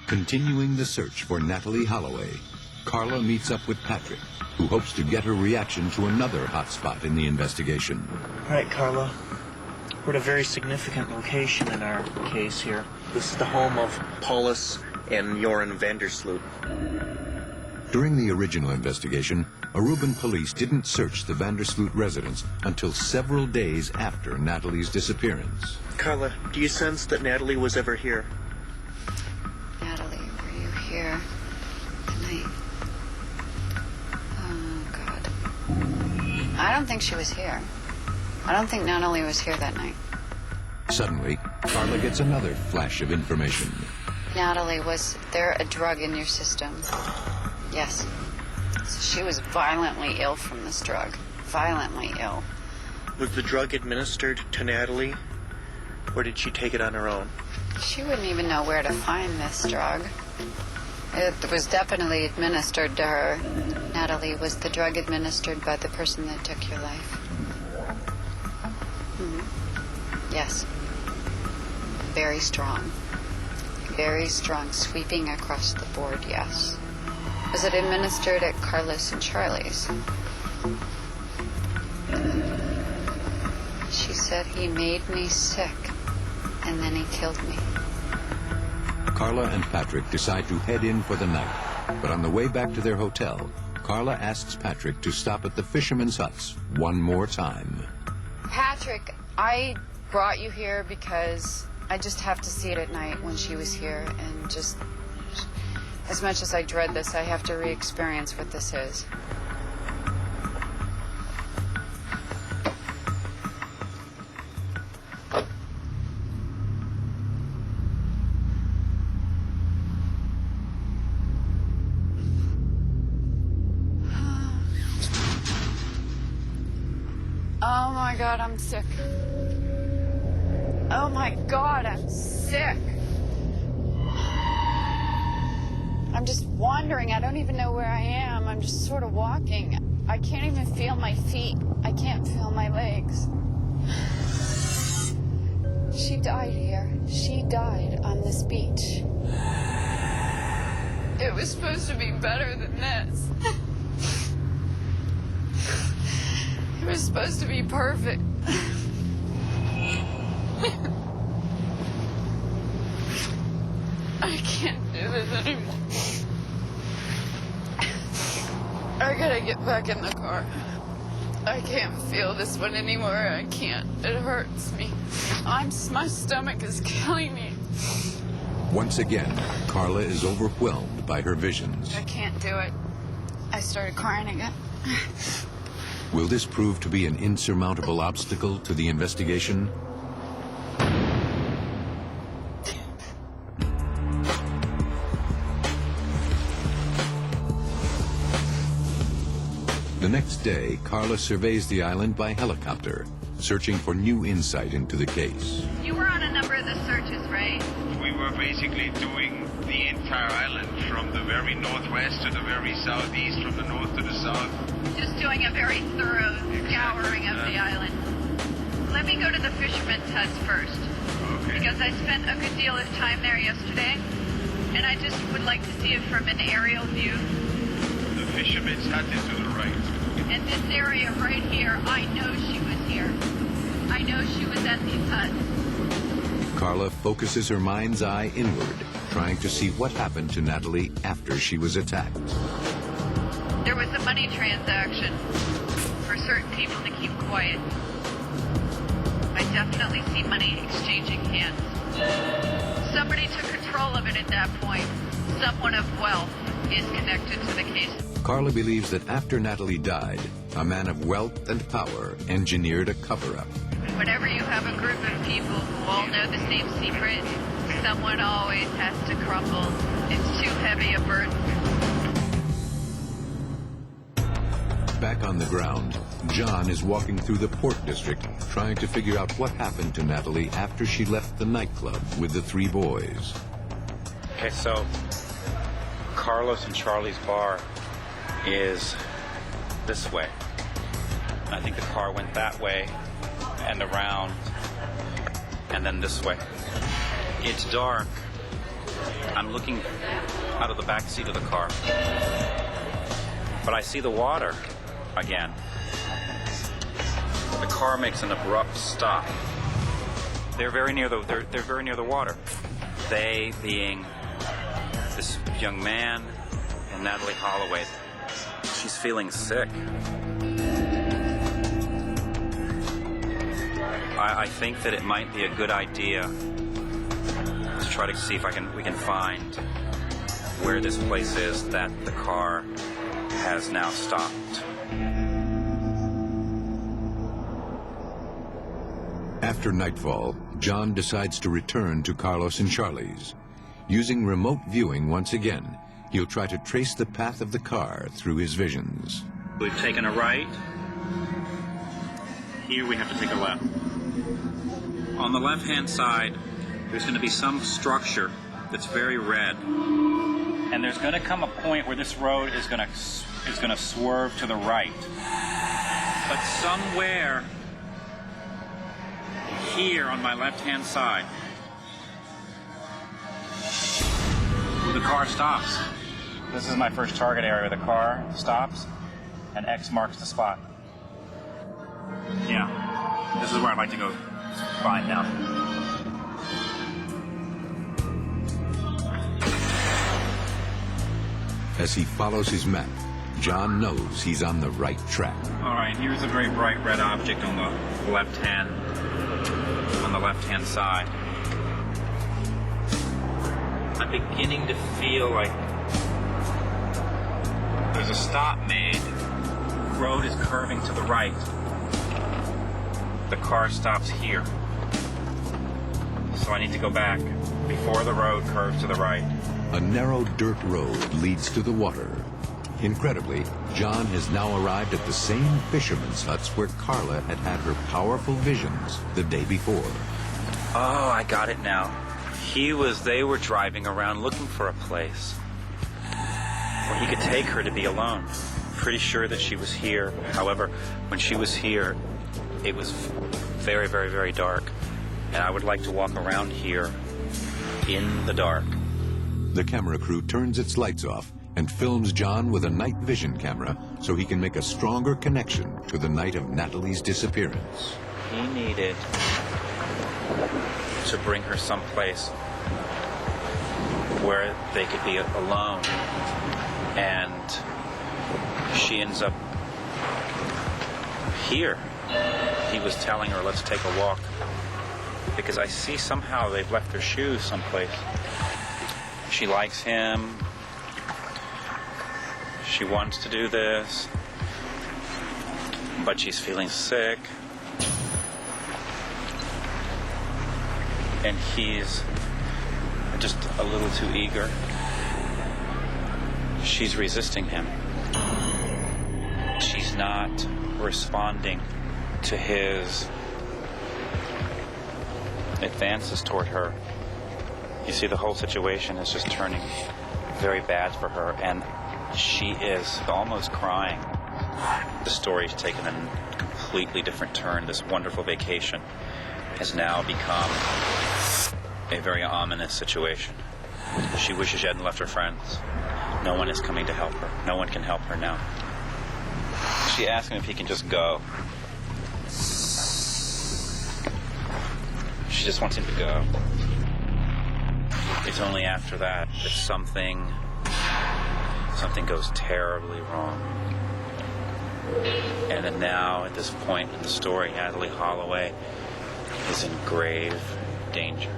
Continuing the search for Natalie Holloway, Carla meets up with Patrick, who hopes to get her reaction to another hot spot in the investigation. All right, Carla. We're at a very significant location in our case here. This is the home of Paulus and Joran Vandersloot. During the original investigation, Aruban police didn't search the Vandersloot residence until several days after Natalie's disappearance. Carla, do you sense that Natalie was ever here? Natalie, were you here tonight? Oh, God. I don't think she was here. I don't think Natalie was here that night. Suddenly, Carla gets another flash of information. Natalie, was there a drug in your system? Yes. So she was violently ill from this drug. Violently ill. Was the drug administered to Natalie, or did she take it on her own? She wouldn't even know where to find this drug. It was definitely administered to her. Natalie, was the drug administered by the person that took your life? Yes. Very strong. Very strong, sweeping across the board, yes. Was it administered at Carlos and Charlie's? She said he made me sick, and then he killed me. Carla and Patrick decide to head in for the night, but on the way back to their hotel, Carla asks Patrick to stop at the Fisherman's Huts one more time. Patrick, I brought you here because I just have to see it at night when she was here, and just as much as I dread this, I have to re-experience what this is. Oh my God, I'm sick. Oh my God, I'm sick. I'm just wandering. I don't even know where I am. I'm just sort of walking. I can't even feel my feet. I can't feel my legs. She died here. She died on this beach. It was supposed to be better than this. It was supposed to be perfect. I can't do this anymore. I gotta get back in the car. I can't feel this one anymore. I can't. It hurts me. My stomach is killing me. Once again, Carla is overwhelmed by her visions. I can't do it. I started crying again. Will this prove to be an insurmountable obstacle to the investigation? The next day, Carla surveys the island by helicopter, searching for new insight into the case. You were on a number of the searches, right? We were basically doing the entire island from the very northwest to the very southeast, from the north to the south. Just doing a very thorough scouring of the island. Let me go to the Fisherman's Huts first. Okay. Because I spent a good deal of time there yesterday, and I just would like to see it from an aerial view. The Fisherman's Hut is to the right. And this area right here, I know she was here. I know she was at these huts. Carla focuses her mind's eye inward, trying to see what happened to Natalie after she was attacked. There was a money transaction for certain people to keep quiet. I definitely see money exchanging hands. Somebody took control of it at that point. Someone of wealth is connected to the case. Carla believes that after Natalie died, a man of wealth and power engineered a cover-up. Whenever you have a group of people who all know the same secret, someone always has to crumble. It's too heavy a burden. Back on the ground, John is walking through the Port District, trying to figure out what happened to Natalie after she left the nightclub with the three boys. Okay, so Carlos and Charlie's bar is this way. I think the car went that way and around and then this way. It's dark, I'm looking out of the back seat of the car, but I see the water again. The car makes an abrupt stop. They're very near the water. They being this young man and Natalie Holloway. She's feeling sick. I think that it might be a good idea to try to see if we can find where this place is that the car has now stopped. After nightfall, John decides to return to Carlos and Charlie's. Using remote viewing once again, he'll try to trace the path of the car through his visions. We've taken a right. Here we have to take a left. On the left-hand side, there's going to be some structure that's very red. And there's going to come a point where this road is going to swerve to the right. But somewhere here on my left-hand side, the car stops. This is my first target area. The car stops, and X marks the spot. Yeah, this is where I'd like to go find now. As he follows his map, John knows he's on the right track. All right, here's a very bright red object on the left-hand side. I'm beginning to feel like there's a stop made. The road is curving to the right. The car stops here. So I need to go back before the road curves to the right. A narrow dirt road leads to the water. Incredibly, John has now arrived at the same fisherman's huts where Carla had had her powerful visions the day before. Oh, I got it now. They were driving around looking for a place where he could take her to be alone. Pretty sure that she was here. However, when she was here, it was very, very, very dark. And I would like to walk around here in the dark. The camera crew turns its lights off and films John with a night vision camera so he can make a stronger connection to the night of Natalie's disappearance. He needed to bring her someplace where they could be alone. And she ends up here. He was telling her, let's take a walk. Because I see somehow they've left their shoes someplace. She likes him. She wants to do this. But she's feeling sick. And he's just a little too eager. She's resisting him. She's not responding to his advances toward her. You see, the whole situation is just turning very bad for her, and she is almost crying. The story's taken a completely different turn. This wonderful vacation has now become a very ominous situation. She wishes she hadn't left her friends. No one is coming to help her. No one can help her now. She asks him if he can just go. She just wants him to go. It's only after that that something goes terribly wrong. And then now, at this point in the story, Natalie Holloway is in grave danger.